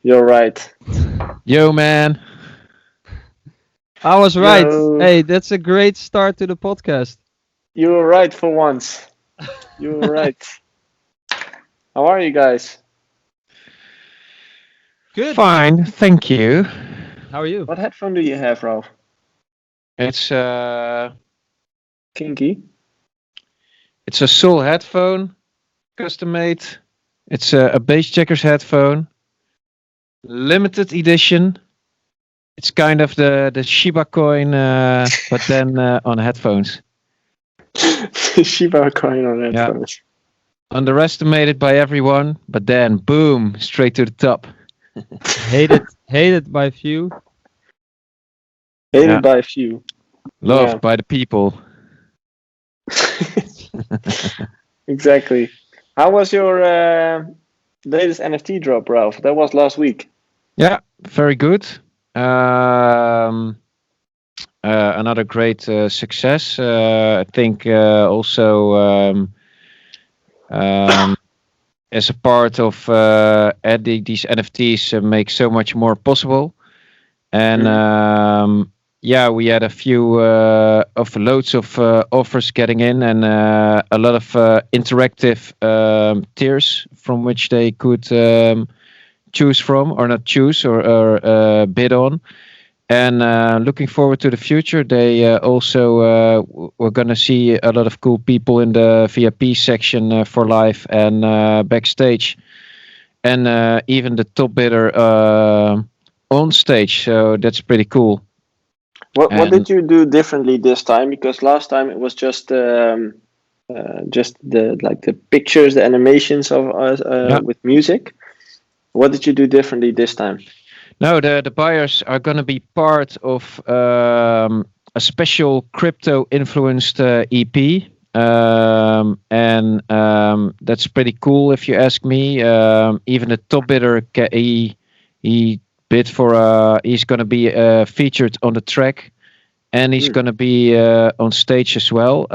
You're right. Yo, man. I was right. Yo, Hey, that's a great start to the podcast. you were right for once. You were right. How are you guys? Good. Fine, thank you. How are you? What headphone do you have, Ralph? It's Kinky? it's a Soul headphone, custom made. It's a Bassjackers headphone, limited edition. It's kind of the Shiba coin, but then on headphones. Shiba coin on Yeah. headphones. Underestimated by everyone, but then boom, straight to the top. Hated by few. Hated Yeah. by a few. Loved Yeah. by the people. Exactly. How was your latest NFT drop, Ralph? That was last week. Yeah, very good. Another great success. I think also as a part of adding these NFTs make so much more possible. And yeah, we had a few of loads of offers getting in, and a lot of interactive tiers from which they could choose from, or not choose, or bid on. And looking forward to the future, they also we're gonna see a lot of cool people in the VIP section for live and backstage, and even the top bidder on stage. So that's pretty cool. What And did you do differently this time? Because last time it was just the pictures, the animations of Yeah. with music. What did you do differently this time? no, the buyers are gonna be part of a special crypto influenced EP. And that's pretty cool if you ask me. Even the top bidder, he bid for he's going to be featured on the track, and he's going to be on stage as well.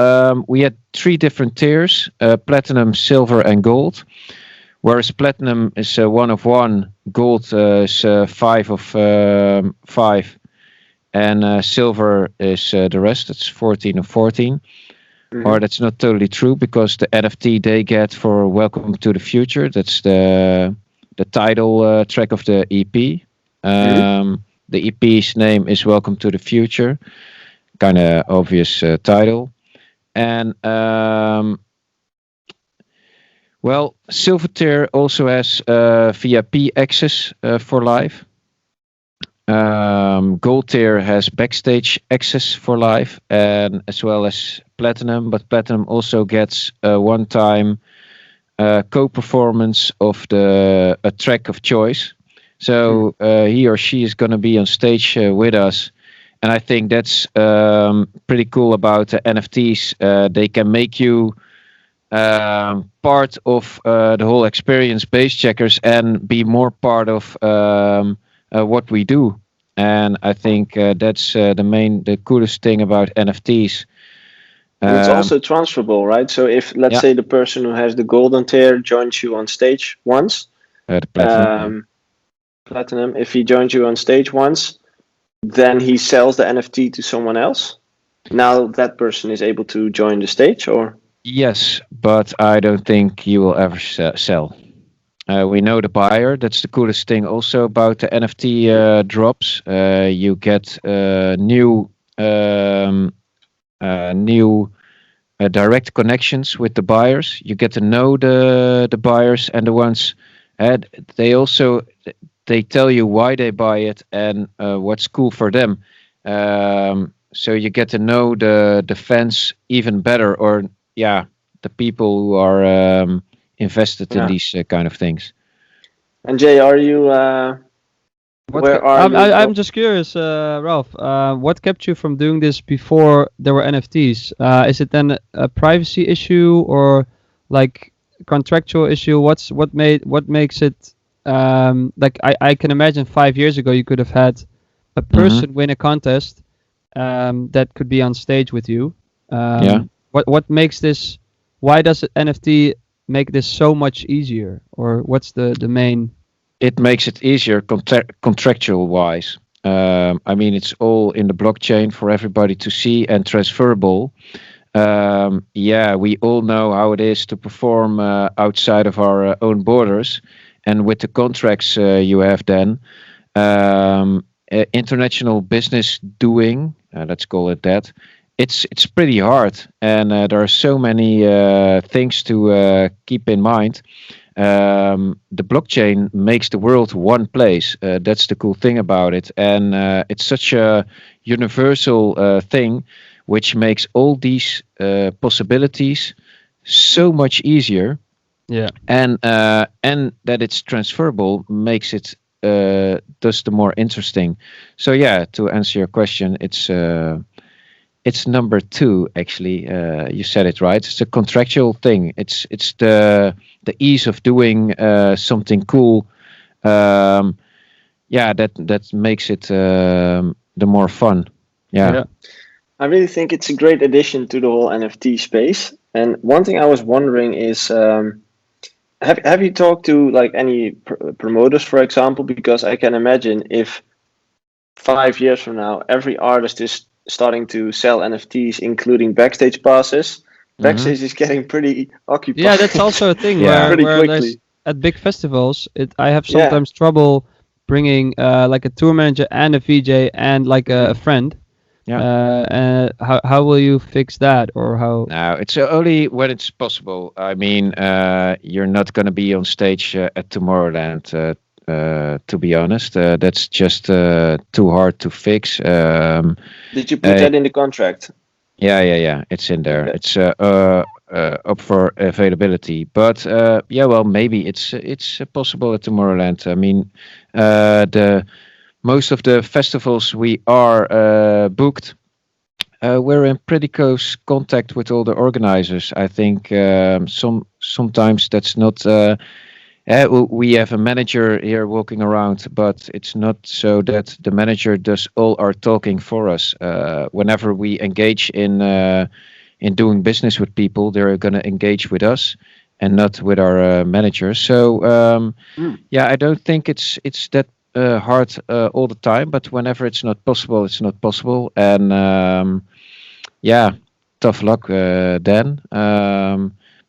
We had 3 different tiers: platinum, silver, and gold. Whereas platinum is 1 of 1, gold is 5 of 5, and silver is the rest. It's 14 of 14. Or that's not totally true, because the NFT they get for Welcome to the Future, that's the title track of the EP. The EP's name is Welcome to the Future, kind of obvious title. And well, Silver tier also has VIP access for live. Gold tier has backstage access for live, and as well as platinum, but platinum also gets a one-time co-performance of a track of choice. So he or she is going to be on stage with us, and I think that's pretty cool about NFTs. They can make you part of the whole experience, Bassjackers, and be more part of what we do. And I think that's the coolest thing about NFTs. And it's also transferable, right? So if, let's say, the person who has the golden tier joins you on stage once, the platinum, platinum, if he joins you on stage once, then he sells the NFT to someone else. Now that person is able to join the stage, or? Yes, but I don't think you will ever sell. We know the buyer. That's the coolest thing also about the NFT drops. You get new direct connections with the buyers. You get to know the buyers, and the ones they tell you why they buy it and what's cool for them. So you get to know the fans even better, or the people who are invested in these kind of things. And Jay, are you? Where are you? I'm just curious, Ralph. What kept you from doing this before there were NFTs? Is it then a privacy issue or like contractual issue? What makes it like I can imagine 5 years ago you could have had a person win a contest that could be on stage with you. What makes this? Why does NFT make this so much easier? Or what's the main it makes it easier contractual wise. I mean, it's all in the blockchain for everybody to see and transferable. Yeah, we all know how it is to perform outside of our own borders, and with the contracts you have then, international business doing, let's call it that. It's pretty hard, and there are so many things to keep in mind. The blockchain makes the world one place. That's the cool thing about it, and it's such a universal thing, which makes all these possibilities so much easier. Yeah. And that it's transferable makes it just the more interesting. So yeah, to answer your question, it's number 2 actually. You said it right. It's a contractual thing. It's the ease of doing something cool. Yeah, that makes it the more fun. Yeah. I really think it's a great addition to the whole NFT space. And one thing I was wondering is, have you talked to like any promoters, for example? Because I can imagine if 5 years from now, every artist is starting to sell NFTs, including backstage passes. Backstage is getting pretty occupied. Yeah, that's also a thing Yeah. Pretty where quickly. there's, at big festivals, I have sometimes trouble bringing like a tour manager and a VJ and like a friend. How will you fix that, or how? No, it's only when it's possible. I mean, you're not going to be on stage at Tomorrowland, to be honest. That's just too hard to fix. Did you put that in the contract? Yeah. It's in there. Okay. It's up for availability. But yeah, well, maybe it's possible at Tomorrowland. I mean, the most of the festivals we are booked. We're in pretty close contact with all the organizers. I think sometimes that's not. We have a manager here walking around, but it's not so that the manager does all our talking for us. Whenever we engage in doing business with people, they're going to engage with us and not with our manager. So yeah, I don't think it's that hard all the time. But whenever it's not possible, it's not possible. And yeah, tough luck then.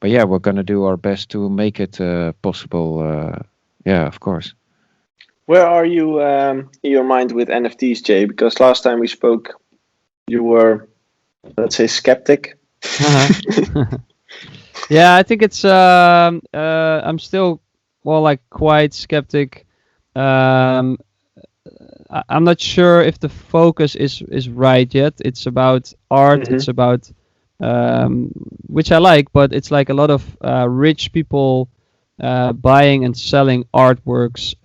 But yeah, we're gonna do our best to make it possible. Yeah, of course. Where are you in your mind with NFTs, Jay? Because last time we spoke, you were, let's say, skeptic. Yeah, I think it's I'm still like quite skeptic. I'm not sure if the focus is right yet. It's about art. It's about which I like, but it's like a lot of rich people buying and selling artworks.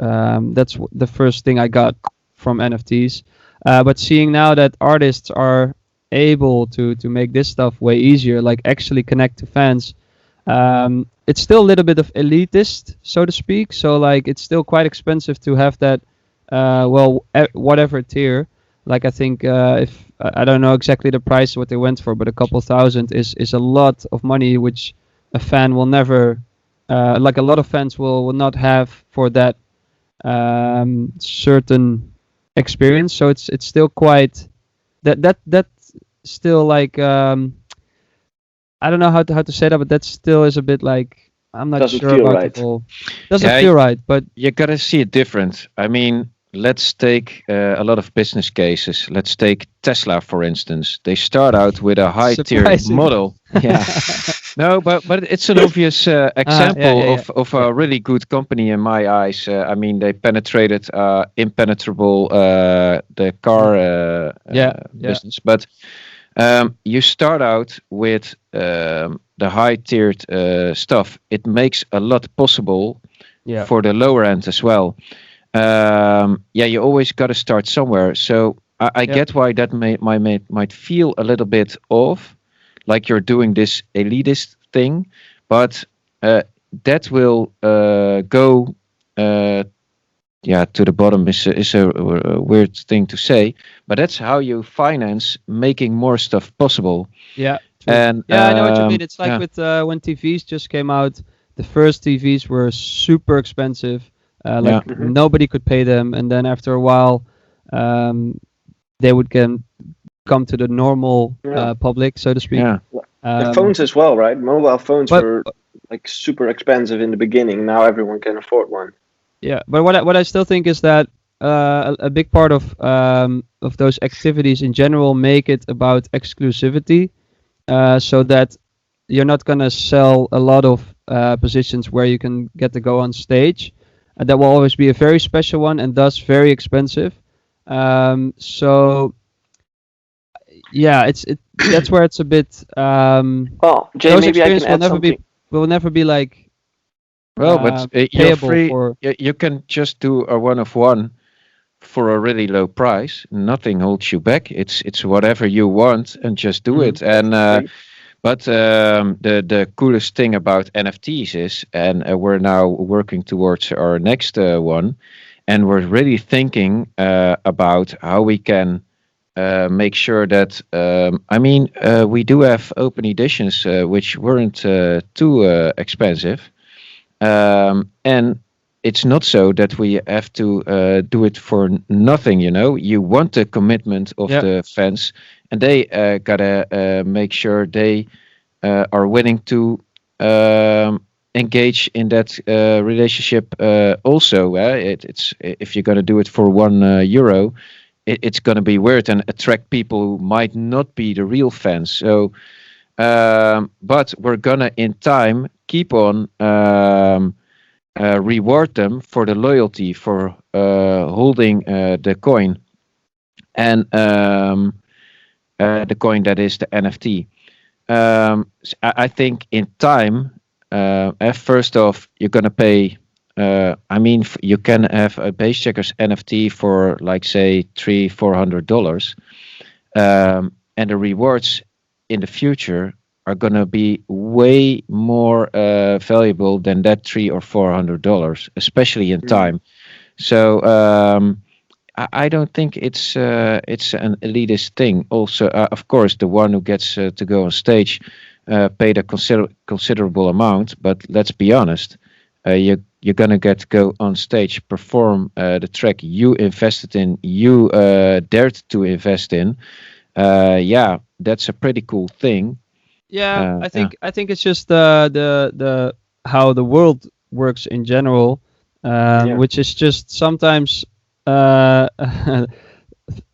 That's the first thing I got from NFTs. But seeing now that artists are able to make this stuff way easier, like actually connect to fans, it's still a little bit of elitist, so to speak. So like it's still quite expensive to have that whatever tier. Like I think if I don't know exactly the price what they went for, but a couple thousand is a lot of money, which a fan will never like a lot of fans will not have for that certain experience. So it's still quite that still like I don't know how to say that, but that still is a bit like I'm not Doesn't sure feel about right. the whole. Doesn't feel right, but You gotta see it different. I mean, let's take a lot of business cases. Let's take Tesla, for instance. They start out with a high tier Surprising. model. Yeah. No, but it's an obvious example of a really good company in my eyes. I mean, they penetrated impenetrable the car business, but you start out with the high tiered stuff. It makes a lot possible for the lower end as well. You always got to start somewhere. So I get why that might feel a little bit off, like you're doing this elitist thing, but that will go to the bottom is a weird thing to say, but that's how you finance making more stuff possible. Yeah. And I know what you mean. It's like with when TVs just came out, the first TVs were super expensive. Yeah. Nobody could pay them, and then after a while, they would come to the normal public, so to speak. Yeah. The phones as well, right? Mobile phones but- were like super expensive in the beginning. Now everyone can afford one. Yeah, but what I still think is that a big part of those activities in general make it about exclusivity, so that you're not gonna sell a lot of positions where you can get to go on stage. That will always be a very special one and thus very expensive. So yeah, that's where it's a bit. Well, Jay, Those maybe I experiences can add something. will never be like. Well, but you're payable free. for. You can just do a one of one for a really low price. Nothing holds you back. It's whatever you want, and just do it. And but the coolest thing about NFTs is, and we're now working towards our next one, and we're really thinking about how we can make sure that we do have open editions which weren't too expensive, and it's not so that we have to do it for nothing. You want the commitment of the fans, and they gotta make sure they are willing to engage in that relationship also. It's if you're gonna do it for €1, it's going to be weird and attract people who might not be the real fans. So, but we're going to, in time, keep on reward them for the loyalty, for holding the coin, and the coin that is the NFT. I think in time, first off, you're going to pay. You can have a Bassjackers NFT for like say $300-400, and the rewards in the future are gonna be way more valuable than that $300 or $400, especially in time. So I don't think it's an elitist thing. Also, of course, the one who gets to go on stage paid a considerable amount, but let's be honest. You're gonna get to go on stage, perform the track you invested in, you dared to invest in. That's a pretty cool thing. Yeah, I think it's just the how the world works in general, which is just sometimes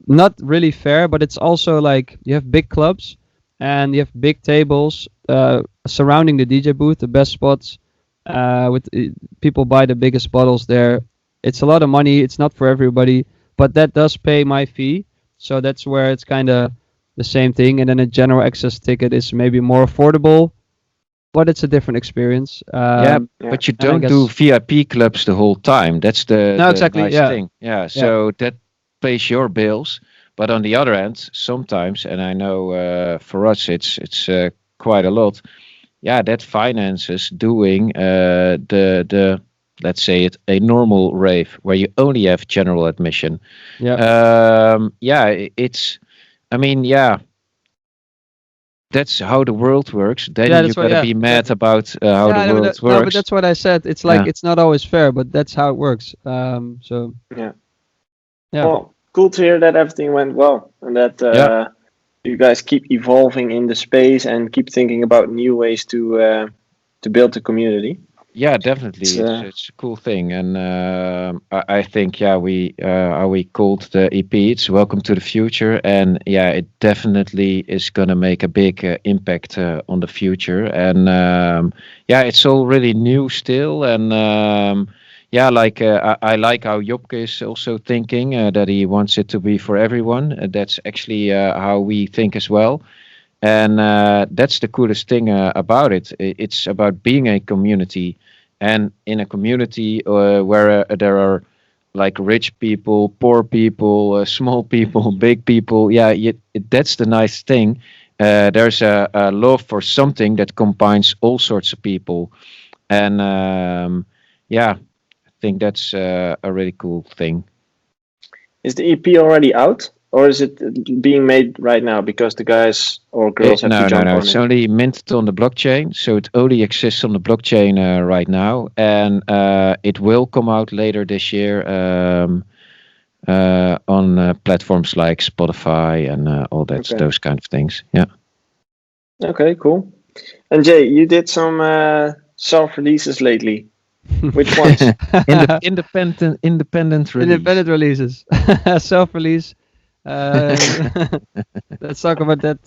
not really fair. But it's also like you have big clubs and you have big tables surrounding the DJ booth, the best spots. With people buy the biggest bottles there. It's a lot of money. It's not for everybody, but that does pay my fee. So that's where it's kind of the same thing. And then a general access ticket is maybe more affordable, but it's a different experience. But you don't do VIP clubs the whole time. That's the exactly nice thing. Yeah, so that pays your bills. But on the other hand, sometimes, and I know for us it's quite a lot. Yeah, that finances doing the let's say it a normal rave where you only have general admission. That's how the world works. Then you gotta be mad about how the world works. No, but that's what I said. It's like it's not always fair, but that's how it works. Well, cool to hear that everything went well and that you guys keep evolving in the space and keep thinking about new ways to build the community. Yeah, definitely. It's a cool thing, and I think we how we called the EP. It's Welcome to the Future, and it definitely is gonna make a big impact on the future. And it's all really new still, and I like how Jopke is also thinking that he wants it to be for everyone. That's actually how we think as well. And that's the coolest thing about it. It's about being a community. And in a community where there are like rich people, poor people, small people, big people. That's the nice thing. There's a love for something that combines all sorts of people. And I think that's a really cool thing. Is the EP already out? or is it being made right now because the guys or girls have to jump on It's it? only minted on the blockchain, so it only exists on the blockchain right now, and it will come out later this year on platforms like Spotify and all that, Okay. those kind of things. Yeah. Okay, cool. And Jay, you did some self-releases lately. Which ones? Independent release. Independent releases. Self-release. Let's talk about that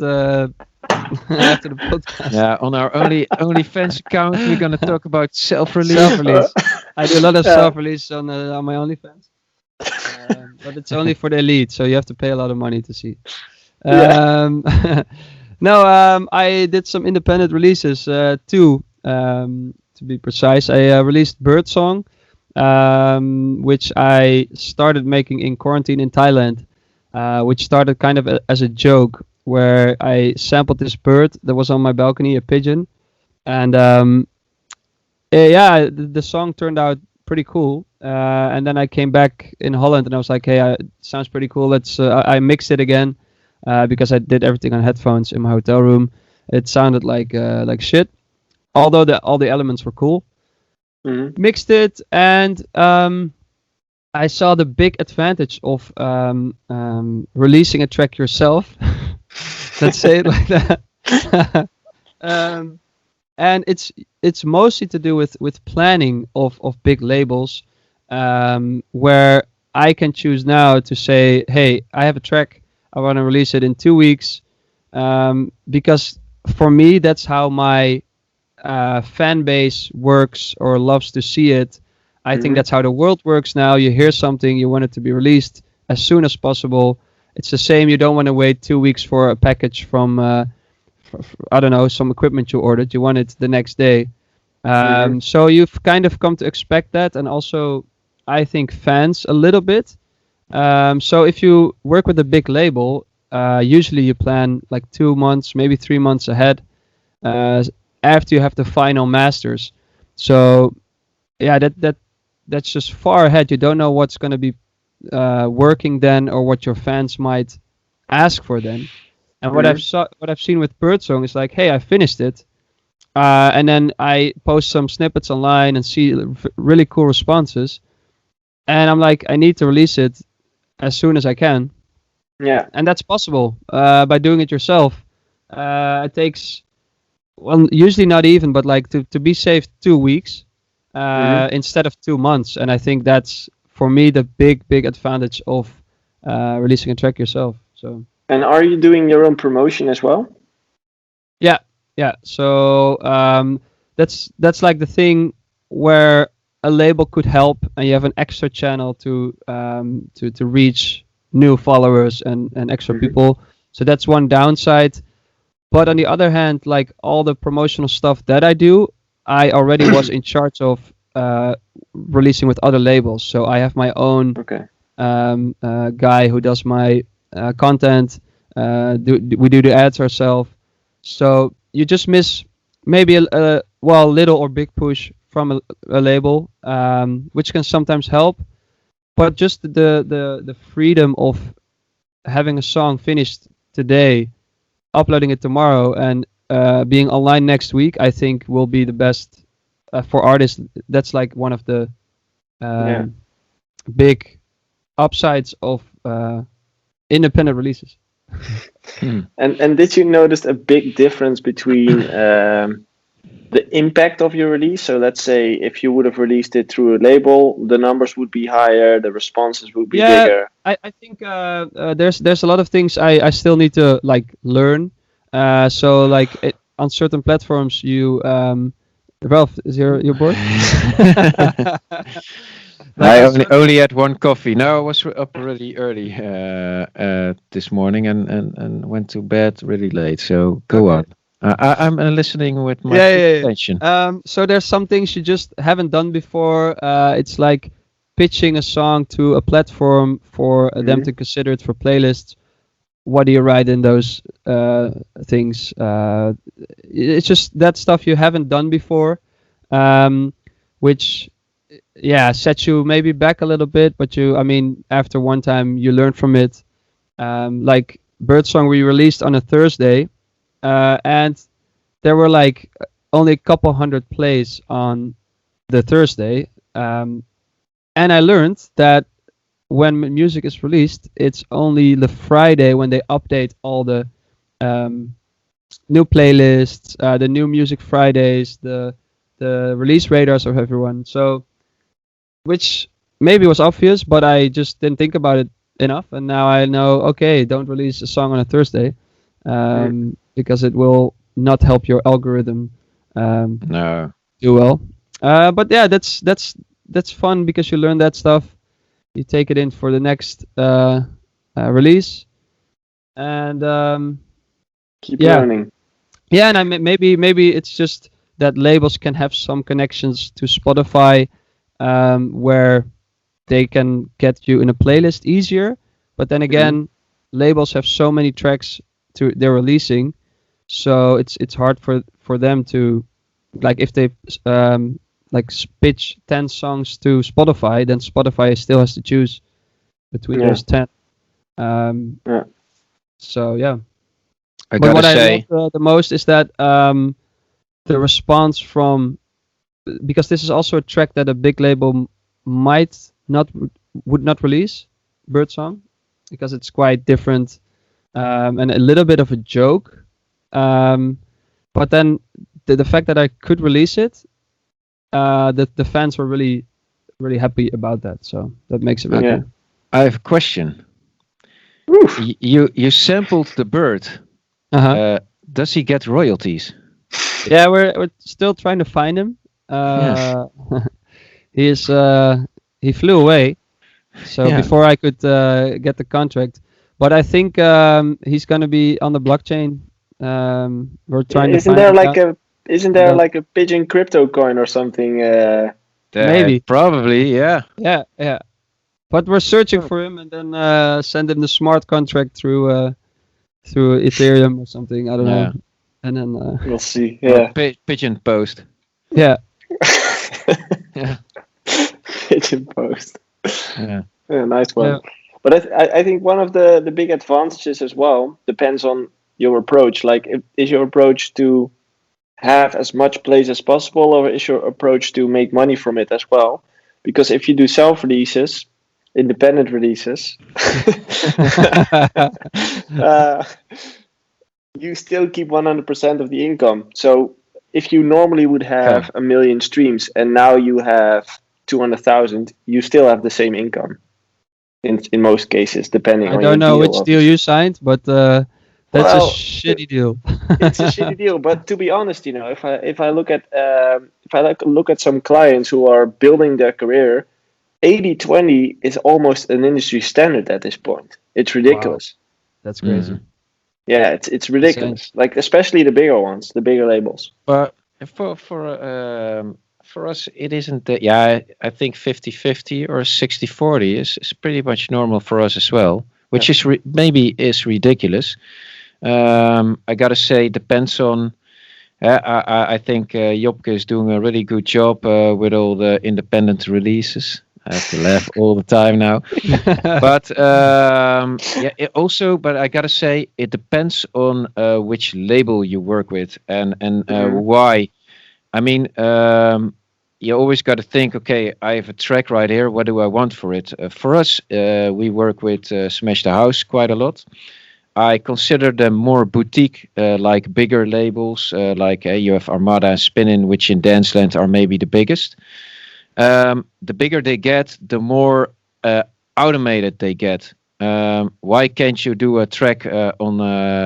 after the podcast. Yeah, on our OnlyFans account, we're gonna talk about self-release. Self-release. I do a lot of self-release on my OnlyFans, but it's only for the elite, so you have to pay a lot of money to see. No, I did some independent releases, two, to be precise. I released Birdsong, which I started making in quarantine in Thailand, which started kind of as a joke, where I sampled this bird that was on my balcony, a pigeon, and the song turned out pretty cool. And then I came back in Holland, and I was like, hey, it sounds pretty cool. I mixed it again. Because I did everything on headphones in my hotel room. It sounded like shit, although all the elements were cool. Mm-hmm. Mixed it, and I saw the big advantage of releasing a track yourself. Let's say it like that. And it's mostly to do with planning of big labels, where I can choose now to say, hey, I have a track. I want to release it in 2 weeks, because for me, that's how my fan base works or loves to see it. I think that's how the world works now. You hear something, you want it to be released as soon as possible. It's the same. You don't want to wait 2 weeks for a package from, I don't know, some equipment you ordered. You want it the next day. So you've kind of come to expect that, and also, I think, fans a little bit. So if you work with a big label, usually you plan like 2 months, maybe 3 months ahead, after you have the final masters. So yeah, that's just far ahead. You don't know what's going to be working then, or what your fans might ask for then. And what I've seen with Birdsong is like, hey, I finished it, and then I post some snippets online and see really cool responses, and I'm like, I need to release it as soon as I can. Yeah. And that's possible by doing it yourself. It takes, well, usually not even, but like to be safe, 2 weeks instead of 2 months. And I think that's, for me, the big advantage of releasing a track yourself. So. And are you doing your own promotion as well? Yeah. So that's like the thing where a label could help, and you have an extra channel to reach new followers and extra people. So that's one downside. But on the other hand, like all the promotional stuff that I do, I already was in charge of releasing with other labels. So I have my own guy who does my content. We do the ads ourselves. So you just miss maybe a little or big push from a label, which can sometimes help, but just the freedom of having a song finished today, uploading it tomorrow, and being online next week, I think will be the best for artists. That's like one of the big upsides of independent releases. And did you notice a big difference between the impact of your release? So let's say if you would have released it through a label, the numbers would be higher, the responses would be bigger. I think there's a lot of things I still need to like learn. So like on certain platforms, you Ralph, is your board? I only had one coffee. No, I was up really early this morning and went to bed really late. So go on. I'm listening with my attention. So there's some things you just haven't done before. It's like pitching a song to a platform for them to consider it for playlists. What do you write in those things? It's just that stuff you haven't done before, which sets you maybe back a little bit. But after one time you learn from it. Like Birdsong we released on a Thursday, and there were like only a couple hundred plays on the Thursday, and I learned that when music is released, it's only the Friday when they update all the um, new playlists, the new music Fridays, the release radars of everyone. So, which maybe was obvious, but I just didn't think about it enough, and now I know. Okay, don't release a song on a Thursday, because it will not help your algorithm No. do well. But yeah, that's fun because you learn that stuff. You take it in for the next release, and Keep yeah. learning. Yeah, and maybe it's just that labels can have some connections to Spotify, where they can get you in a playlist easier. But then again, labels have so many tracks they're releasing, so it's hard for them to, like, if they like pitch 10 songs to Spotify, then Spotify still has to choose between Yeah. those 10. Yeah. So yeah. I But gotta what say, I love the most is that the response from, because this is also a track that a big label might not would not release, Birdsong, because it's quite different, and a little bit of a joke. But then the fact that I could release it, the fans were really happy about that. So that makes it really Yeah. cool. I have a question. Oof. You sampled the bird. Uh-huh. Does he get royalties? Yeah, we're still trying to find him. He is he flew away, so Yeah. before I could get the contract. But I think he's gonna be on the blockchain. We're trying to Isn't find there him like now. a like a pigeon crypto coin or something? Maybe. Probably, yeah. Yeah. But we're searching for him and then send him the smart contract through Ethereum or something. I don't Yeah. know. And then We'll see. Or Yeah. pigeon post. yeah. Yeah. Pigeon post. Yeah. Yeah, nice one. Yeah. But I think one of the big advantages as well depends on your approach. Like, is your approach to have as much plays as possible, or is your approach to make money from it as well? Because if you do self releases, independent releases, uh, you still keep 100% of the income. So if you normally would have 1 million streams and now you have 200,000, you still have the same income in most cases, depending I on don't your know deal. which deal obviously. you signed, but that's Well, a shitty deal. It's a shitty deal, but to be honest, if I look at look at some clients who are building their career, 80/20 is almost an industry standard at this point. It's ridiculous. That's crazy. Mhm. Yeah, it's ridiculous. Like, especially the bigger ones, the bigger labels. But for us, it isn't that. Yeah, I think 50-50 or 60-40 is pretty much normal for us as well, which is maybe is ridiculous. I gotta say, depends on. I think Jopke is doing a really good job with all the independent releases. I have to laugh all the time now. But yeah, but I gotta say, it depends on which label you work with and why. I mean, you always got to think, okay, I have a track right here. What do I want for it? For us, we work with Smash the House quite a lot. I consider them more boutique, like bigger labels, like you have Armada and Spinnin, which in Danceland are maybe the biggest. The bigger they get, the more automated they get. Why can't you do a track on,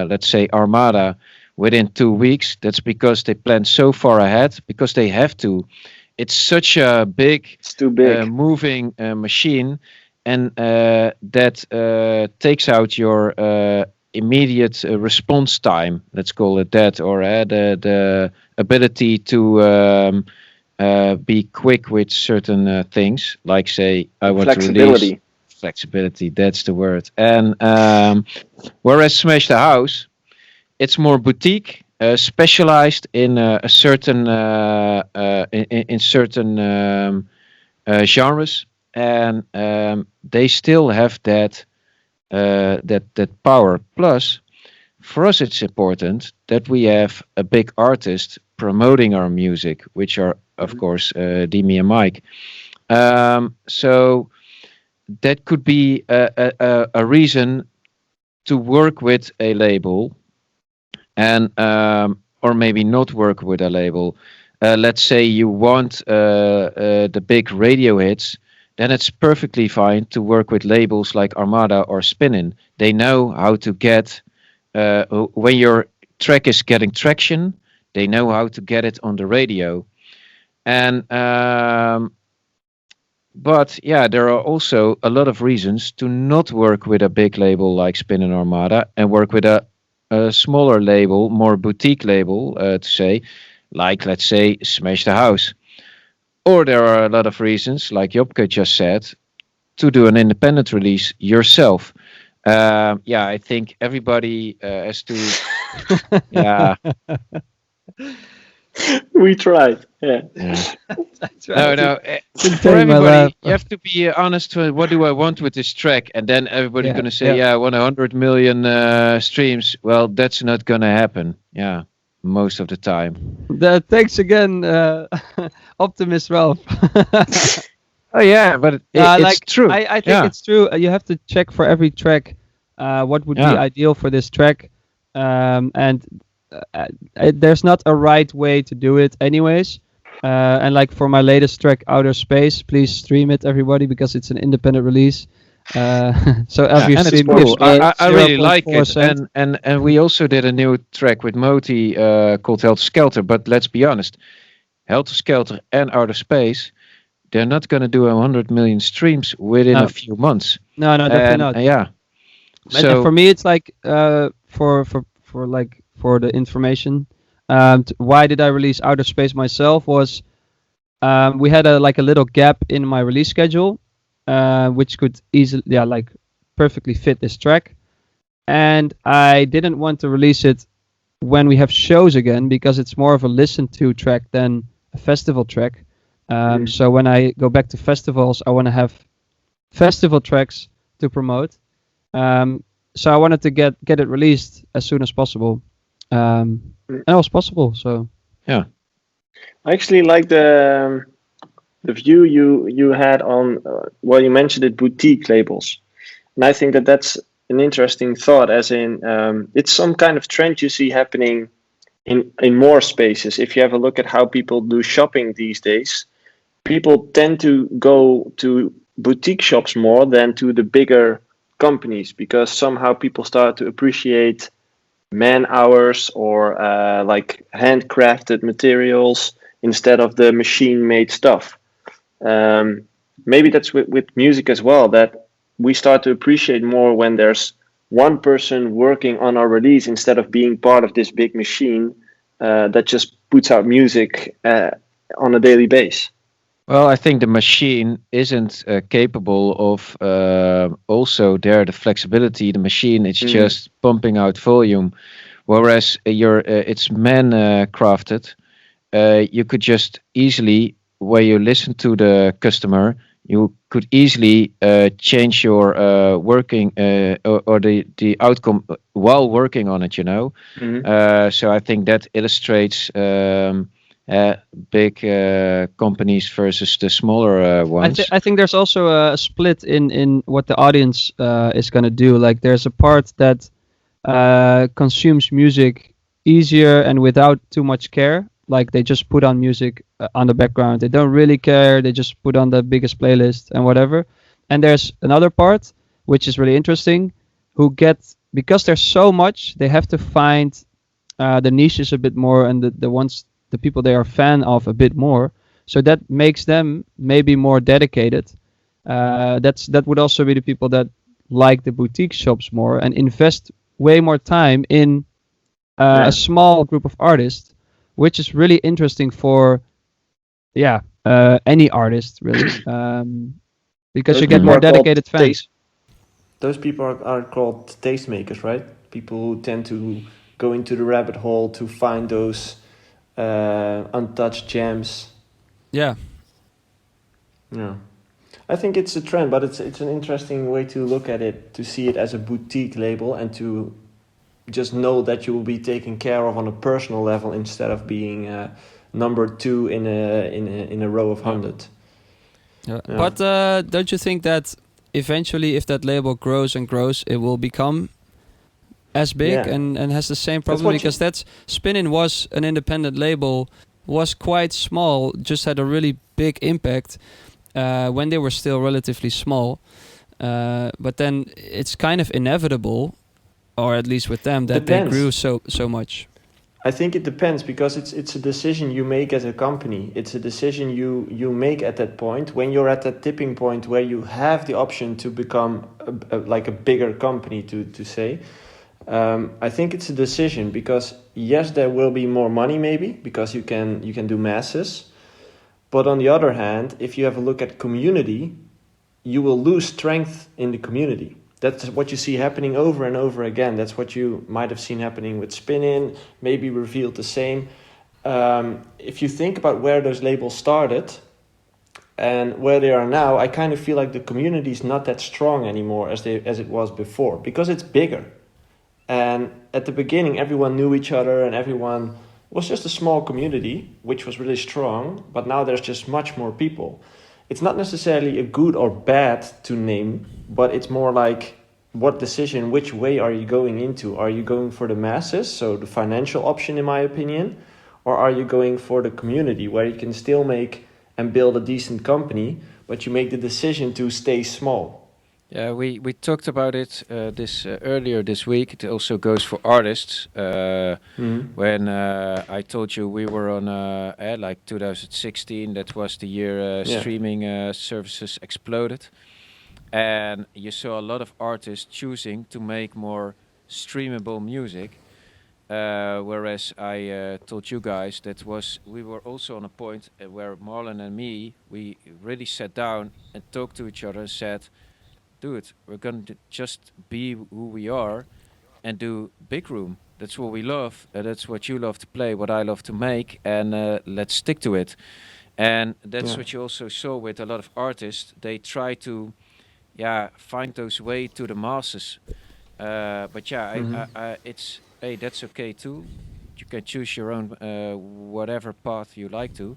let's say, Armada within 2 weeks? That's because they plan so far ahead, because they have to. It's such a It's too big. moving machine, and that takes out your immediate response time, let's call it that, or the ability to be quick with certain things, like, say, I want to release flexibility. That's the word. And whereas Smash the House, it's more boutique, specialized in a certain in certain genres, and they still have that that power. Plus, for us, it's important that we have a big artist promoting our music, which are, of course, Demi and Mike. So that could be a reason to work with a label, and or maybe not work with a label. Let's say you want the big radio hits, then it's perfectly fine to work with labels like Armada or Spinnin. They know how to get when your track is getting traction. They know how to get it on the radio, and but yeah, there are also a lot of reasons to not work with a big label like Spin and Armada and work with a smaller label, more boutique label, to say, like, let's say, Smash the House. Or there are a lot of reasons, like Jobke just said, to do an independent release yourself. Yeah, I think everybody has to. Yeah. We tried. Yeah. That's No, right. no. For Contain my laugh. everybody, you have to be honest with what do I want with this track, and then everybody's Yeah, gonna say, yeah. "Yeah, I want 100 million streams." Well, that's not gonna happen. Yeah, most of the time. Thanks again, optimist Ralph. Oh yeah, but it's Like true. I think Yeah, it's true. You have to check for every track, what would be yeah, ideal for this track, and there's not a right way to do it, anyways. And like for my latest track, Outer Space, please stream it, everybody, because it's an independent release. So yeah, every and it's stream cool. gives me I really like 0.4 it, cent. and we also did a new track with Moti called Helter Skelter. But let's be honest, Helter Skelter and Outer Space, they're not gonna do 100 million streams within No, a few months. no, definitely And not. yeah, And for so me, it's like for the information. Why did I release Outer Space myself? Was we had a little gap in my release schedule, which could easily like perfectly fit this track, and I didn't want to release it when we have shows again because it's more of a listen to track than a festival track. So when I go back to festivals, I want to have festival tracks to promote. So I wanted to get it released as soon as possible, and it was possible. So yeah. I actually like the view you had on well, you mentioned it, boutique labels, and I think that that's an interesting thought. As in, it's some kind of trend you see happening in more spaces. If you have a look at how people do shopping these days, people tend to go to boutique shops more than to the bigger companies because somehow people start to appreciate man hours or like handcrafted materials instead of the machine made stuff. Um, Maybe that's with music as well, that we start to appreciate more when there's one person working on our release instead of being part of this big machine that just puts out music on a daily basis. Well, I think the machine isn't capable of also there the flexibility. The machine it's just pumping out volume, whereas it's man crafted. You could just easily, where you listen to the customer, you could easily change your working or the outcome while working on it. So I think that illustrates. Big companies versus the smaller ones. I think there's also a split in what the audience is gonna do. Like there's a part that consumes music easier and without too much care. Like they just put on music on the background. They don't really care. They just put on the biggest playlist and whatever. And there's another part which is really interesting, who get, because there's so much, they have to find the niches a bit more and the people they are fan of a bit more. So that makes them maybe more dedicated. That would also be the people that like the boutique shops more and invest way more time in a small group of artists, which is really interesting for any artist really, because Those you get people more are called dedicated fans. Those people are called tastemakers, right? People who tend to go into the rabbit hole to find those untouched gems. Yeah. Yeah. I think it's a trend, but it's an interesting way to look at it, to see it as a boutique label and to just know that you will be taken care of on a personal level instead of being number two in a row of 100. Yeah. Yeah. But don't you think that eventually, if that label grows and grows, it will become as big Yeah. and has the same problem? what you- Because that's Spinnin was an independent label, was quite small, just had a really big impact when they were still relatively small. But then it's kind of inevitable, or at least with them, that Depends. they grew so much. I think it depends because it's a decision you make as a company. It's a decision you make at that point when you're at that tipping point where you have the option to become like a bigger company to say. I think it's a decision because yes, there will be more money maybe because you can do masses, but on the other hand, if you have a look at community, you will lose strength in the community. That's what you see happening over and over again. That's what you might have seen happening with Spin-In, maybe Revealed the same. If you think about where those labels started and where they are now, I kind of feel like the community is not that strong anymore as it was before because it's bigger. And at the beginning, everyone knew each other and everyone was just a small community, which was really strong. But now there's just much more people. It's not necessarily a good or bad to name, but it's more like what decision, which way are you going into? Are you going for the masses, so the financial option in my opinion, or are you going for the community where you can still make and build a decent company, but you make the decision to stay small? Yeah, we talked about it earlier this week. It also goes for artists. When I told you we were on like 2016, that was the year streaming services exploded, and you saw a lot of artists choosing to make more streamable music. Whereas I told you guys we were also on a point where Marlon and me, we really sat down and talked to each other and said, dude, we're going to just be who we are and do big room. That's what we love. That's what you love to play, what I love to make, and let's stick to it. And that's what you also saw with a lot of artists. They try to, find those way to the masses. But it's that's okay too. You can choose your own whatever path you like to.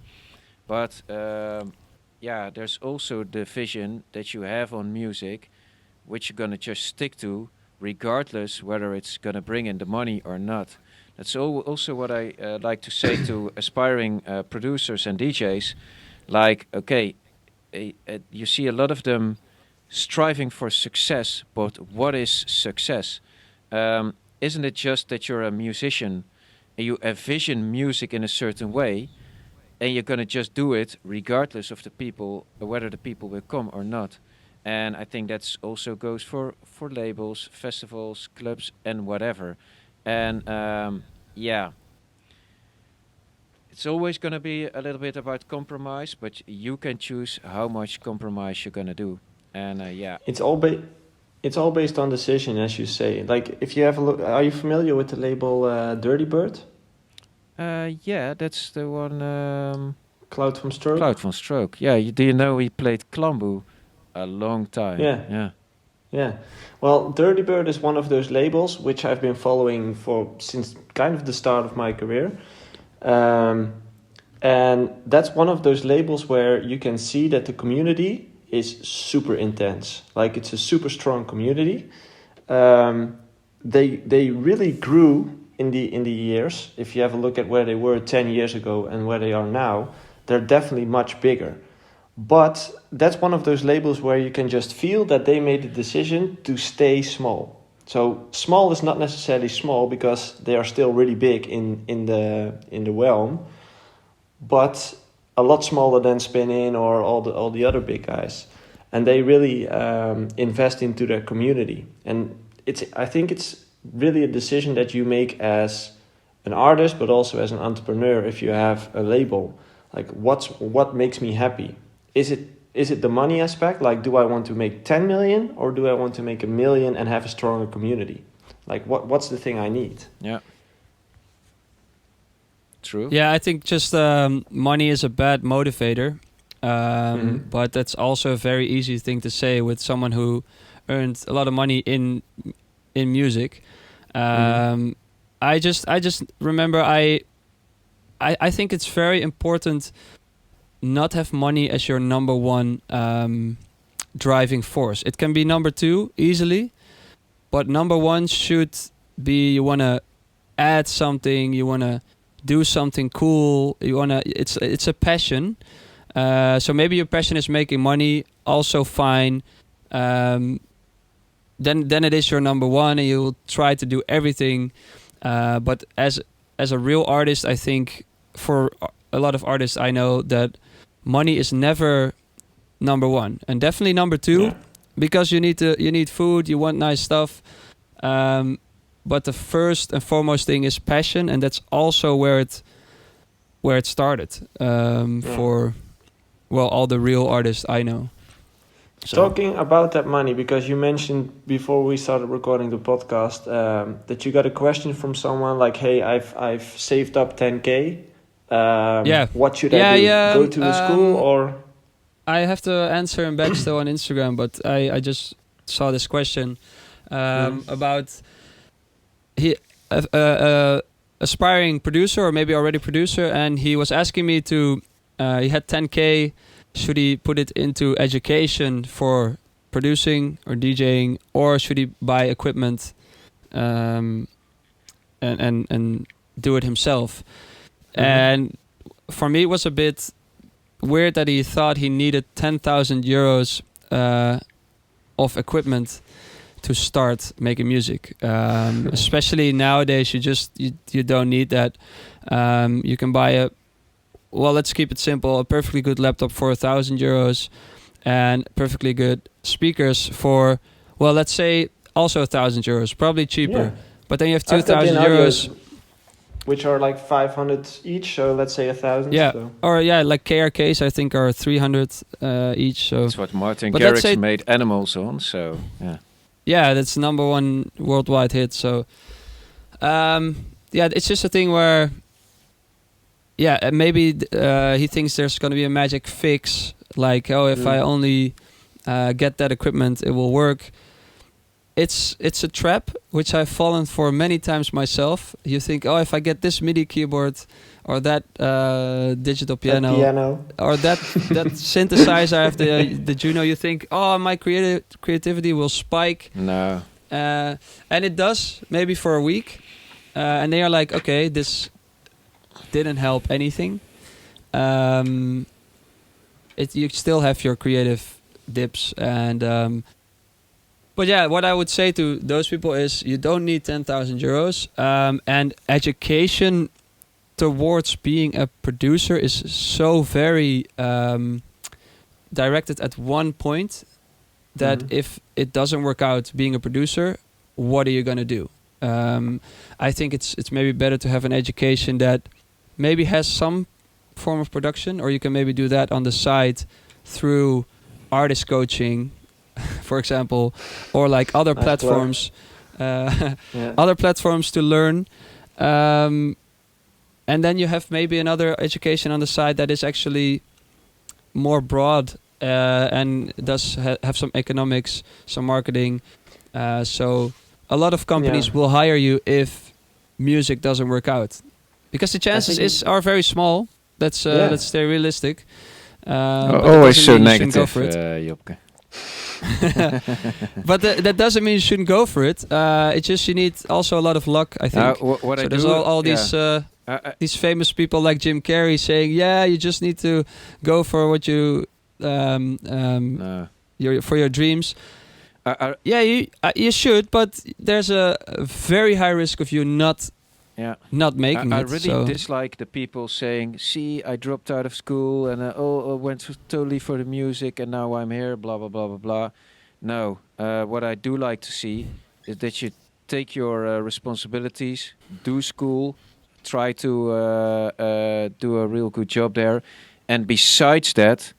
But there's also the vision that you have on music, which you're gonna just stick to, regardless whether it's gonna bring in the money or not. That's also what I like to say to aspiring producers and DJs. Like, okay, you see a lot of them striving for success, but what is success? Isn't it just that you're a musician and you envision music in a certain way, and you're gonna just do it regardless of the people, whether the people will come or not? And I think that's also goes for labels, festivals, clubs, and whatever. And it's always gonna be a little bit about compromise, but you can choose how much compromise you're gonna do. And It's all based on decision, as you say. Like, if you have a look, are you familiar with the label Dirty Bird? That's the one. Cloud from Stroke? Cloud von Stroke. Yeah, do you know he played Klambu a long time? Yeah. Well, Dirty Bird is one of those labels which I've been following since kind of the start of my career. And that's one of those labels where you can see that the community is super intense. Like, it's a super strong community. They really grew in the years. If you have a look at where they were 10 years ago and where they are now, they're definitely much bigger. But that's one of those labels where you can just feel that they made the decision to stay small. So small is not necessarily small because they are still really big in the realm, but a lot smaller than Spin-In or all the other big guys. And they really invest into their community. And I think it's really a decision that you make as an artist, but also as an entrepreneur if you have a label. Like, what makes me happy? Is it the money aspect? Like, do I want to make 10 million or do I want to make 1 million and have a stronger community? Like, what's the thing I need? Yeah. True. Yeah, I think just money is a bad motivator. But that's also a very easy thing to say with someone who earned a lot of money in music. I just remember I think it's very important not have money as your number one driving force. It can be number two easily, but number one should be you want to add something, you want to do something cool, it's a passion. So maybe your passion is making money, also fine. Then it is your number one, and you'll try to do everything. But as a real artist, I think for a lot of artists I know that money is never number one, and definitely number two, because you need food, you want nice stuff. But the first and foremost thing is passion, and that's also where it started for all the real artists I know. So. Talking about that money, because you mentioned before we started recording the podcast that you got a question from someone like, "Hey, I've saved up 10K. What should I do? Go to a school or?" I have to answer him back still on Instagram, but I just saw this question about he aspiring producer or maybe already producer, and he was asking me to he had 10K. Should he put it into education for producing or DJing, or should he buy equipment and do it himself? And for me, it was a bit weird that he thought he needed 10,000 euros of equipment to start making music. Especially nowadays, you don't need that. You can buy let's keep it simple, a perfectly good laptop for 1,000 euros and perfectly good speakers for, let's say also 1,000 euros, probably cheaper. Yeah. But then you have 2,000 euros. Which are like 500 each, so let's say 1,000. Yeah, so. Or like KRKs I think are 300 each. So that's what Martin Garrix made Animals on, so yeah. Yeah, that's number one worldwide hit, so it's just a thing where maybe he thinks there's going to be a magic fix, like, if I only get that equipment, it will work. It's a trap, which I've fallen for many times myself. You think, if I get this MIDI keyboard or that digital piano. Or that synthesizer, I have the Juno, you think, my creativity will spike. No. And it does, maybe for a week. And they are like, okay, this didn't help anything. You still have your creative dips, and but what I would say to those people is you don't need 10,000 euros, and education towards being a producer is so very directed at one point that if it doesn't work out being a producer, what are you gonna do? I think it's maybe better to have an education that maybe has some form of production, or you can maybe do that on the side through artist coaching, for example, or like other platforms, other platforms to learn. And then you have maybe another education on the side that is actually more broad and does have some economics, some marketing. So a lot of companies will hire you if music doesn't work out. Because the chances are very small. Let's stay realistic. Always so negative, Jopke. But that doesn't mean you shouldn't go for it. It's just you need also a lot of luck, I think. There's all these famous people like Jim Carrey saying, you just need to go for what you for your dreams. You should, but there's a very high risk of you not making it. I really dislike the people saying, see, I dropped out of school and I went totally for the music and now I'm here, blah, blah, blah, blah, blah. No, what I do like to see is that you take your responsibilities, do school, try to do a real good job there. And besides that,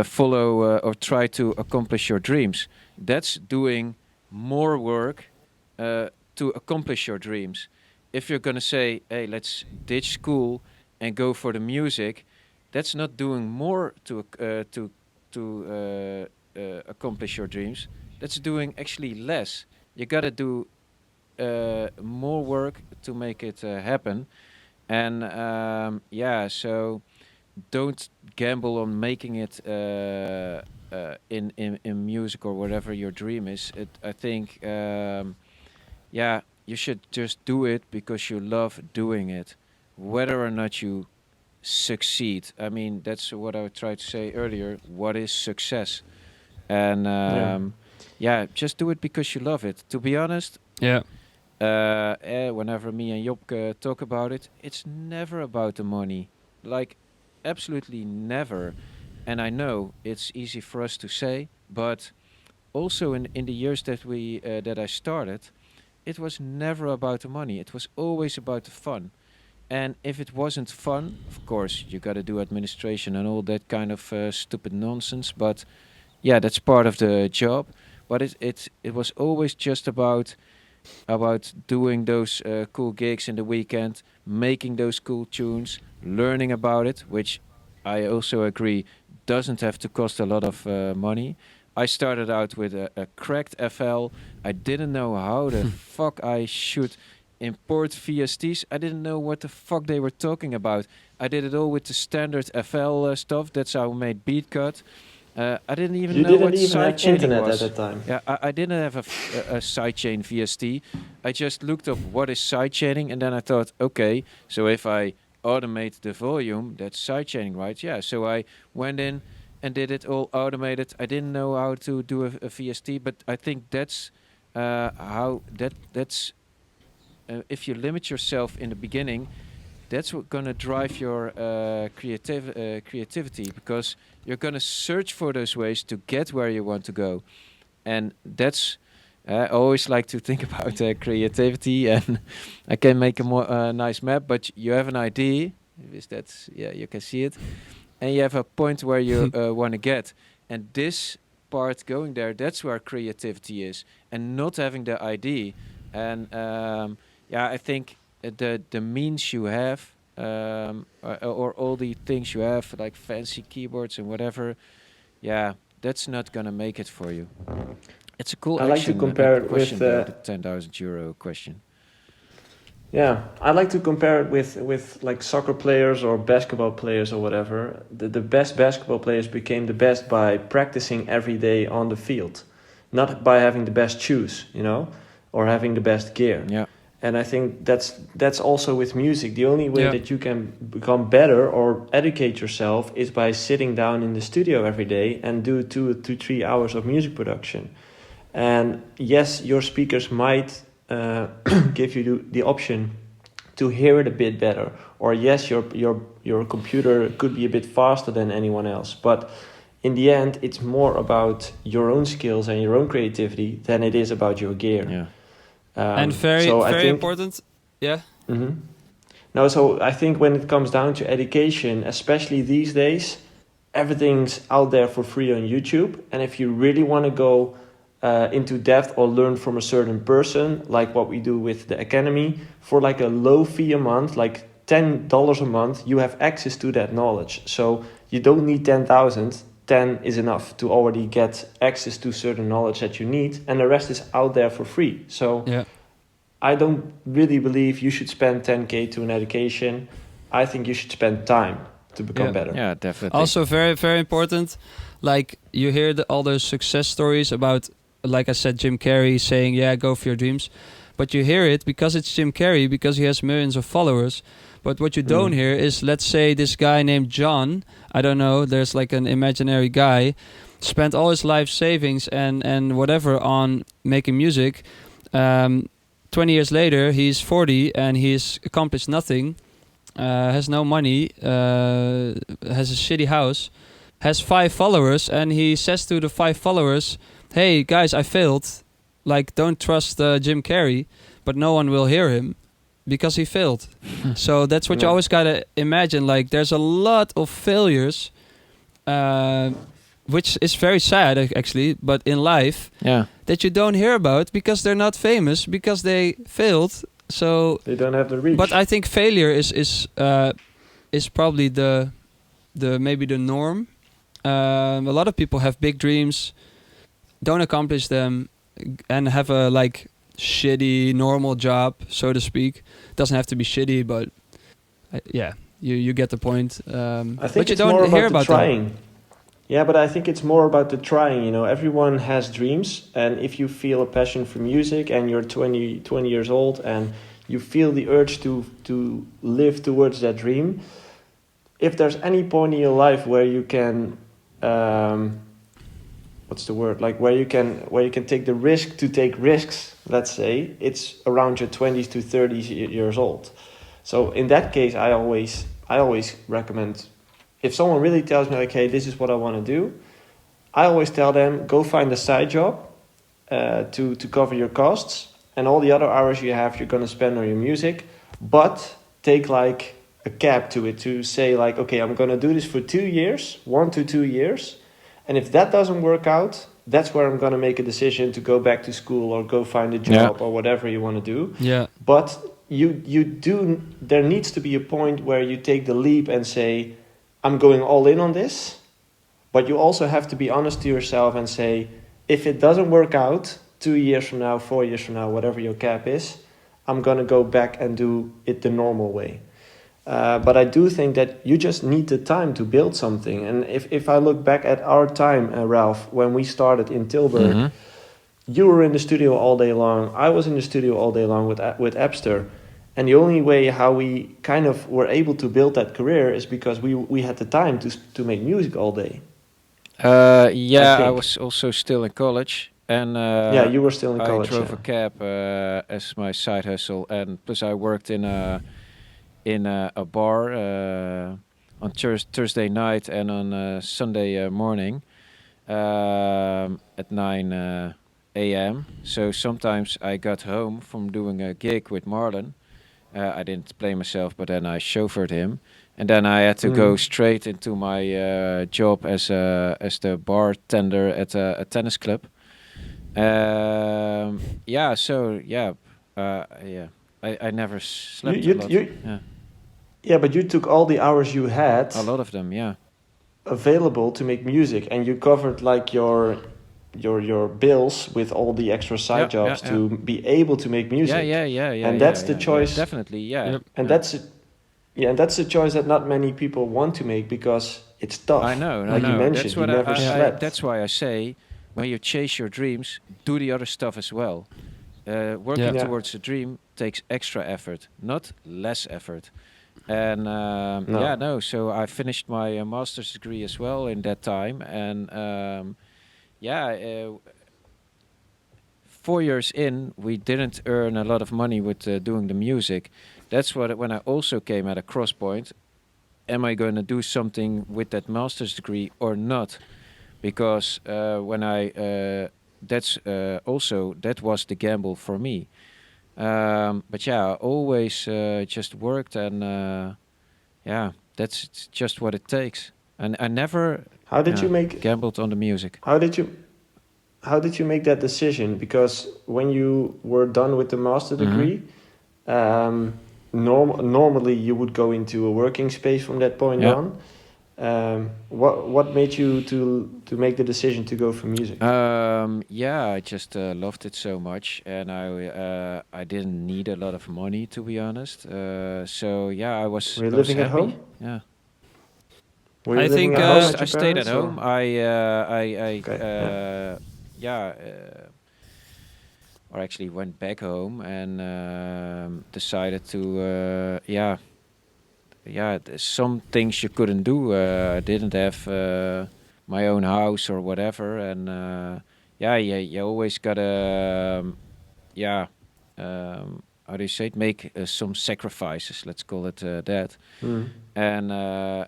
follow or try to accomplish your dreams. That's doing more work to accomplish your dreams. If you're going to say, hey, let's ditch school and go for the music, that's not doing more to accomplish your dreams. That's doing actually less. You gotta do more work to make it happen. And so don't gamble on making it in music or whatever your dream is. I think you should just do it because you love doing it, whether or not you succeed. I mean, that's what I tried to say earlier. What is success? And just do it because you love it. To be honest, Yeah. whenever me and Job talk about it, it's never about the money. Like, absolutely never. And I know it's easy for us to say, but also in the years that I started, it was never about the money. It was always about the fun. And if it wasn't fun, of course, you got to do administration and all that kind of stupid nonsense. But yeah, that's part of the job. But it was always just about doing those cool gigs in the weekend, making those cool tunes, learning about it, which I also agree doesn't have to cost a lot of money. I started out with a cracked FL. I didn't know how the fuck I should import VSTs. I didn't know what the fuck they were talking about. I did it all with the standard FL stuff. That's how I made Beatcut. I didn't even You know didn't what even have sidechaining internet was. at that time. Yeah, I didn't have a sidechain VST. I just looked up what is sidechaining, and then I thought, okay, so if I automate the volume, that's sidechaining, right? Yeah, so I went in and did it all automated. I didn't know how to do a VST, but I think that's that's if you limit yourself in the beginning, that's what's gonna drive your creativity, because you're gonna search for those ways to get where you want to go, and that's I always like to think about creativity, and I can make a more nice map. But you have an idea, is that you can see it, and you have a point where you want to get, and this part going there, that's where creativity is, and not having the idea, and I think the means you have, or all the things you have, like fancy keyboards and whatever, that's not gonna make it for you. It's a cool I like to compare it question, with the 10,000 euro question. Yeah, I like to compare it with like soccer players or basketball players or whatever. The best basketball players became the best by practicing every day on the field, not by having the best shoes, or having the best gear. Yeah. And I think that's also with music. The only way Yeah. that you can become better or educate yourself is by sitting down in the studio every day and do 2 to 3 hours of music production. And yes, your speakers might give you the option to hear it a bit better, or yes, your computer could be a bit faster than anyone else. But in the end, it's more about your own skills and your own creativity than it is about your gear. Yeah. And very important. Yeah. Mm-hmm. No, so I think when it comes down to education, especially these days, everything's out there for free on YouTube. And if you really want to go into depth or learn from a certain person, like what we do with the Academy, for like a low fee a month, like $10 a month, you have access to that knowledge. So you don't need 10,000. 10 is enough to already get access to certain knowledge that you need, and the rest is out there for free. So I don't really believe you should spend 10K to an education. I think you should spend time to become better. Yeah, definitely. Also very, very important, like you hear all those success stories about, like I said, Jim Carrey saying, go for your dreams. But you hear it because it's Jim Carrey, because he has millions of followers. But what you don't hear is, let's say this guy named John, I don't know, there's like an imaginary guy, spent all his life savings and whatever on making music. 20 years later, he's 40 and he's accomplished nothing, has no money, has a shitty house, has 5 followers, and he says to the 5 followers, hey guys, I failed. Like, don't trust Jim Carrey, but no one will hear him because he failed. So that's what you always gotta imagine. Like, there's a lot of failures, which is very sad actually, but in life, that you don't hear about because they're not famous, because they failed. So they don't have the reach. But I think failure is probably the the maybe the norm. A lot of people have big dreams, don't accomplish them, and have a like shitty normal job, so to speak. Doesn't have to be shitty, but yeah, you get the point. I think but you it's don't more hear about the about them. trying. Yeah, but I think it's more about the trying. You know, everyone has dreams, and if you feel a passion for music and you're 20 years old and you feel the urge to live towards that dream, if there's any point in your life where you can, what's the word? Like where you can take the risk to take risks. Let's say it's around your 20s to 30s years old. So in that case, I always recommend, if someone really tells me like, hey, this is what I want to do, I always tell them, go find a side job to cover your costs, and all the other hours you have, you're going to spend on your music, but take like a cap to it, to say like, okay, I'm going to do this for 2 years, 1 to 2 years, and if that doesn't work out, that's where I'm going to make a decision to go back to school or go find a job or whatever you want to do. Yeah. But there needs to be a point where you take the leap and say, I'm going all in on this. But you also have to be honest to yourself and say, if it doesn't work out 2 years from now, 4 years from now, whatever your cap is, I'm going to go back and do it the normal way. But I do think that you just need the time to build something. And if I look back at our time, Ralph, when we started in Tilburg, you were in the studio all day long. I was in the studio all day long with Epster. And the only way how we kind of were able to build that career is because we had the time to make music all day. I was also still in college, and Yeah, you were still in college. I drove Yeah. a cab as my side hustle, and plus I worked in a bar on Thursday night and on Sunday morning at 9 a.m. So sometimes I got home from doing a gig with Marlon. I didn't play myself, but then I chauffeured him, and then I had to go straight into my job as the bartender at a tennis club. Yeah, so yeah, I never slept a lot. Yeah, but you took all the hours you had, a lot of them, yeah, available to make music, and you covered like your bills with all the extra side jobs to be able to make music. Yeah. And that's the choice. Definitely, yeah. Yep. And that's a choice that not many people want to make because it's tough. I know. Like you mentioned, That's you what never slept. that's why I say, when you chase your dreams, do the other stuff as well. Working Yeah. towards a dream takes extra effort, not less effort. And so I finished my master's degree as well in that time, and 4 years in, we didn't earn a lot of money with doing the music. That's when I also came at a cross point. Am I going to do something with that master's degree or not? Because that was the gamble for me. But yeah, I always just worked, and that's just what it takes. And I never How did you make gambled on the music. How did you make that decision? Because when you were done with the master degree, normally you would go into a working space from that point on. What made you to make the decision to go for music? I just loved it so much, and I didn't need a lot of money, to be honest. I was. Were you I was living at happy. home? Yeah. Were you I living think, at home with I your stayed at parents, or? home. Or actually went back home and decided to some things you couldn't do. I didn't have my own house or whatever, and you always gotta how do you say it, make some sacrifices, let's call it that. And I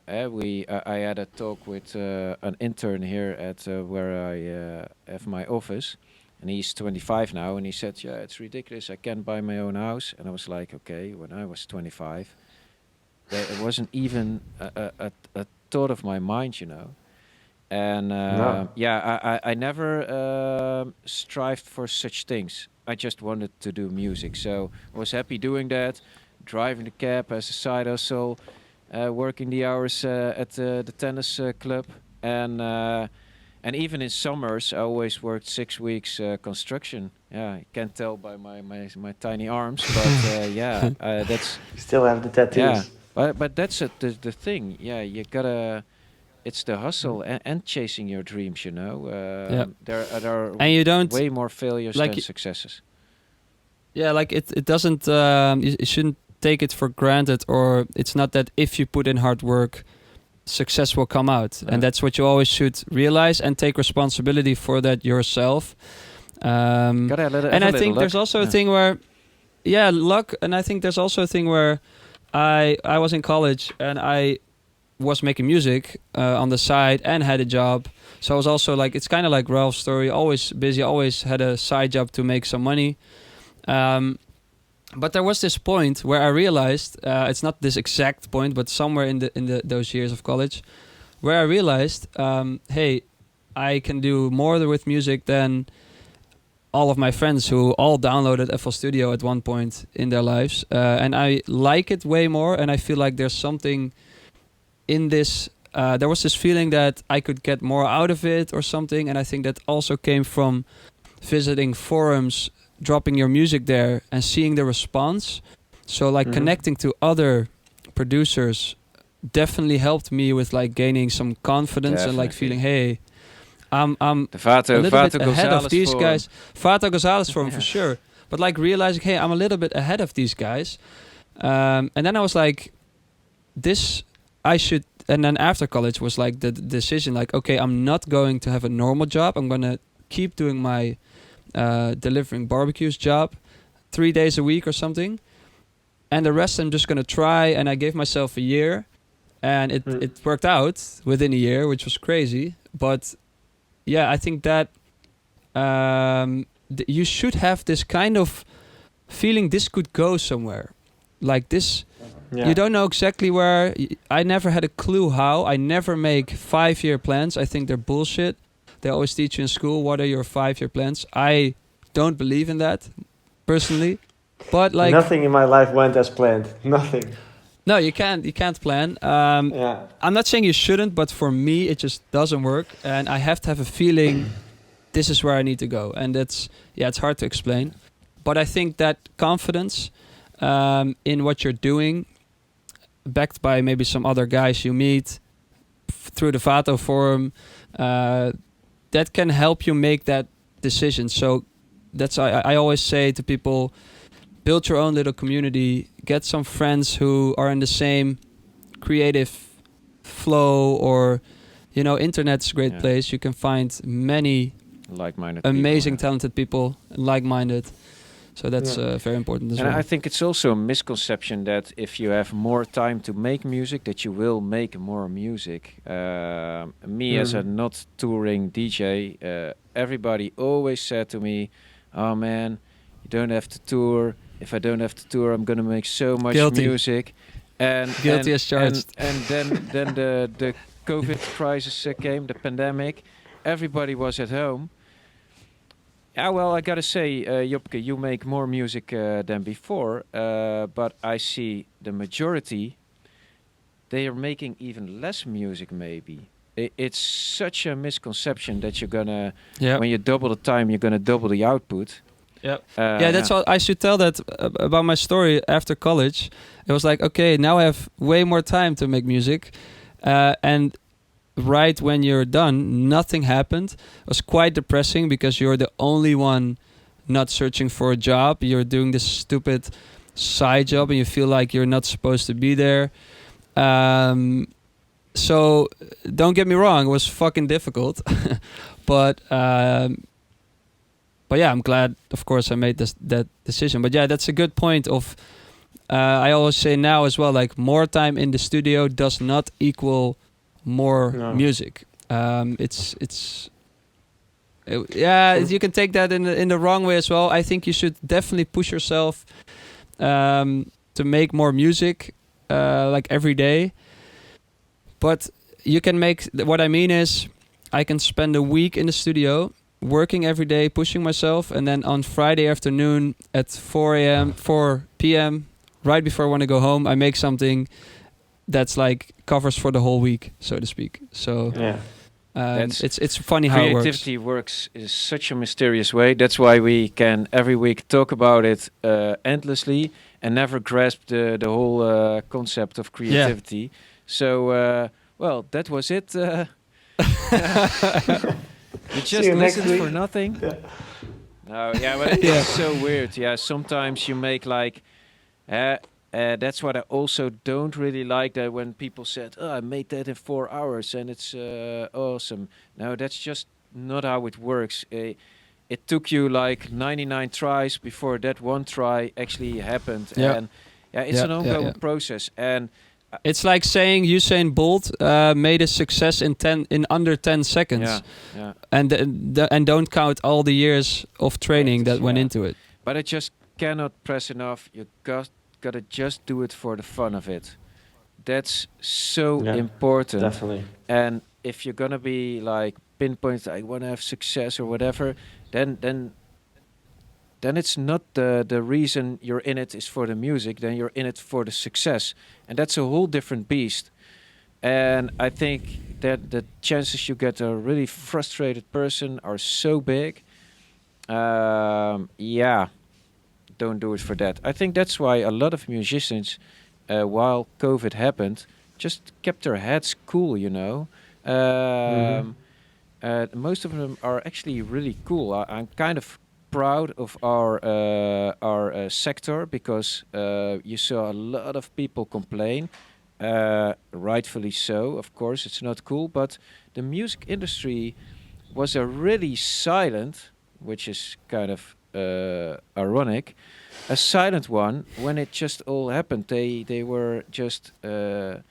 had a talk with an intern here at where I have my office, and he's 25 now, and he said, yeah, it's ridiculous, I can't buy my own house. And I was like, okay, when I was 25, it wasn't even a thought of my mind, you know. And No. I never strived for such things. I just wanted to do music, so I was happy doing that, driving the cab as a side hustle, working the hours at the tennis club, and even in summers I always worked 6 weeks construction. Yeah, you can't tell by my tiny arms, but that's You still have the tattoos. yeah. But that's the thing. Yeah, you gotta. It's the hustle and chasing your dreams. You know, Yeah. there are And you don't way more failures like than successes. Yeah, like it doesn't. You shouldn't take it for granted, or it's not that if you put in hard work, success will come out, Yeah. and that's what you always should realize and take responsibility for that yourself. Gotta let it. And I think there's also a thing where, luck, and I think there's also a thing where I was in college and I was making music on the side and had a job. So I was also like, it's kind of like Ralph's story, always busy, always had a side job to make some money. But there was this point where I realized, it's not this exact point, but somewhere in the those years of college, where I realized, hey, I can do more with music than all of my friends who all downloaded FL Studio at one point in their lives, and I like it way more. And I feel like there's something in this. There was this feeling that I could get more out of it or something, and I think that also came from visiting forums, dropping your music there and seeing the response. So like connecting to other producers definitely helped me with like gaining some confidence and like feeling, hey, I'm The Vato a little bit ahead Gonzalez of these forum. guys. Vato Gonzalez for for sure. But like realizing, hey, I'm a little bit ahead of these guys. And then I was like, this, I should. And then after college was like the decision, like, okay, I'm not going to have a normal job. I'm going to keep doing my delivering barbecues job 3 days a week or something. And the rest I'm just going to try. And I gave myself a year. And it worked out within a year, which was crazy. But yeah, I think that you should have this kind of feeling this could go somewhere. Like this, you don't know exactly where. I never had a clue how. I never make 5-year plans. I think they're bullshit. They always teach you in school, what are your 5-year plans? I don't believe in that, personally. But like nothing in my life went as planned. Nothing. no, you can't plan. I'm not saying you shouldn't, but for me, it just doesn't work. And I have to have a feeling this is where I need to go. And it's hard to explain. But I think that confidence in what you're doing, backed by maybe some other guys you meet through the Vato forum, that can help you make that decision. So that's I always say to people, build your own little community, get some friends who are in the same creative flow, or internet's a great place. You can find many Like-minded amazing, people, talented people, like-minded. So that's very important as well. And I think it's also a misconception that if you have more time to make music, that you will make more music. Me as a not touring DJ, everybody always said to me, "Oh man, you don't have to tour. If I don't have to tour, I'm gonna make so much music." And Guilty as charged. And then the COVID crisis came, the pandemic. Everybody was at home. Yeah, well, I gotta say, Jopke, you make more music than before, but I see the majority, they are making even less music, maybe. It's such a misconception that you're gonna, when you double the time, you're gonna double the output. That's all. I should tell that about my story after college. It was like, okay, now I have way more time to make music, and right when you're done, nothing happened. It was quite depressing because you're the only one not searching for a job. You're doing this stupid side job and you feel like you're not supposed to be there. So don't get me wrong, it was fucking difficult. but yeah, I'm glad, of course, I made that decision. But yeah, that's a good point of, I always say now as well, like more time in the studio does not equal more music. You can take that in the wrong way as well. I think you should definitely push yourself to make more music, like every day. But you can make. What I mean is, I can spend a week in the studio working every day, pushing myself, and then on Friday afternoon at 4 p.m. right before I want to go home, I make something that's like covers for the whole week, so to speak. So Yeah. it's funny how it works. Creativity works in such a mysterious way. That's why we can every week talk about it endlessly and never grasp the whole concept of creativity. So, well, that was it. You just you next listened week. for nothing. Yeah. No, yeah, but it's so weird. Yeah, sometimes you make like. That's what I also don't really like, that when people said, "Oh, I made that in 4 hours and it's awesome." No, that's just not how it works. It took you like 99 tries before that one try actually happened. Yeah. And it's an ongoing process. And it's like saying Usain Bolt made a success in under 10 seconds. Yeah. And don't count all the years of training that went into it. But I just cannot press enough. You gotta just do it for the fun of it. That's so important. Definitely. And if you're gonna be like pinpoint, I want to have success or whatever, then it's not the reason you're in it is for the music. Then you're in it for the success, and that's a whole different beast. And I think that the chances you get a really frustrated person are so big. Don't do it for that. I think that's why a lot of musicians, while COVID happened, just kept their heads cool, you know. Most of them are actually really cool. I'm kind of proud of our sector, because you saw a lot of people complain, rightfully so. Of course, it's not cool, but the music industry was a really silent, which is kind of ironic, a silent one when it just all happened. They were just a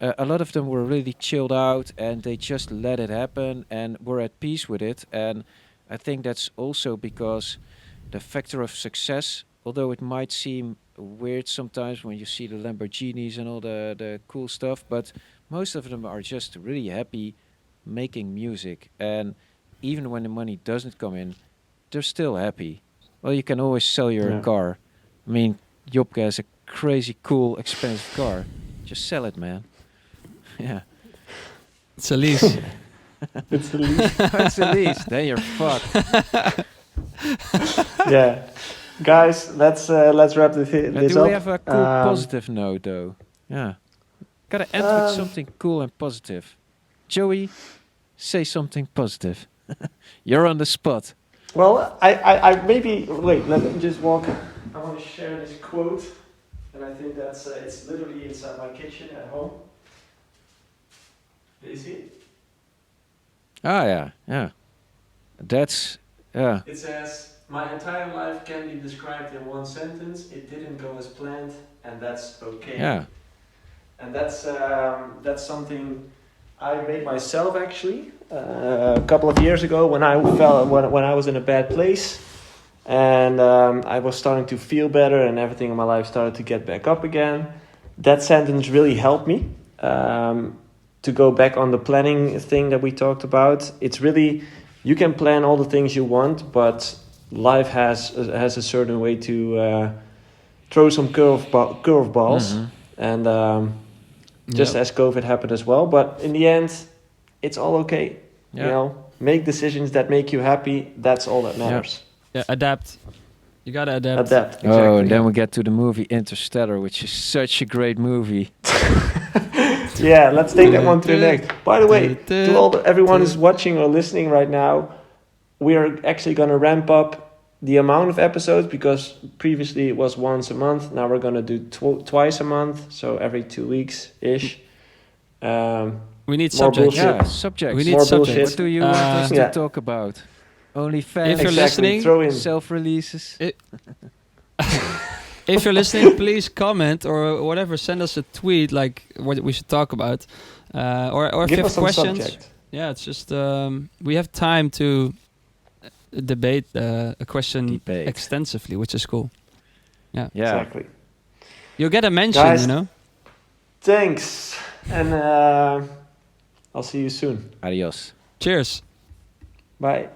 lot of them were really chilled out, and they just let it happen and were at peace with it. And I think that's also because the factor of success, although it might seem weird sometimes when you see the Lamborghinis and all the cool stuff, but most of them are just really happy making music. And even when the money doesn't come in, they're still happy. Well, you can always sell your car. I mean, Jopke has a crazy cool, expensive car. Just sell it, man. Yeah. It's a lease. It's a lease. It's a lease. Then you're fucked. Yeah. Guys, let's wrap this Do up. we have a cool positive note, though? Yeah. Gotta end with something cool and positive. Joey, say something positive. You're on the spot. Well, I maybe wait. Let me just walk. I want to share this quote, and I think that's it's literally inside my kitchen at home. Do you see it? Ah, yeah. That's It says, "My entire life can be described in one sentence. It didn't go as planned, and that's okay." Yeah. And that's something I made myself actually a couple of years ago when I was in a bad place, and I was starting to feel better, and everything in my life started to get back up again. That sentence really helped me to go back on the planning thing that we talked about. It's really, you can plan all the things you want, but life has a certain way to throw some curveballs, and just as COVID happened as well. But in the end, it's all okay. Yeah. You know, make decisions that make you happy. That's all that matters. Yeah, adapt. You gotta adapt. Exactly. Oh, and then we get to the movie Interstellar, which is such a great movie. Yeah, let's take that one to the next. By the way, to everyone who's watching or listening right now, we are actually going to ramp up the amount of episodes, because previously it was once a month. Now we're going to do twice a month, so every 2 weeks ish. We need more subjects. bullshit. Yeah, subjects. We need More subjects. bullshit. What do you want us to Yeah. talk about? Only fans, If you're listening, throw in. self-releases. If you're listening, please comment or whatever. Send us a tweet like what we should talk about, or if Give you us have some questions. subject. Yeah, it's just we have time to debate a question extensively, which is cool. Yeah, Exactly. you'll get a mention. Guys, You know. Thanks, and I'll see you soon. Adios. Cheers. Bye.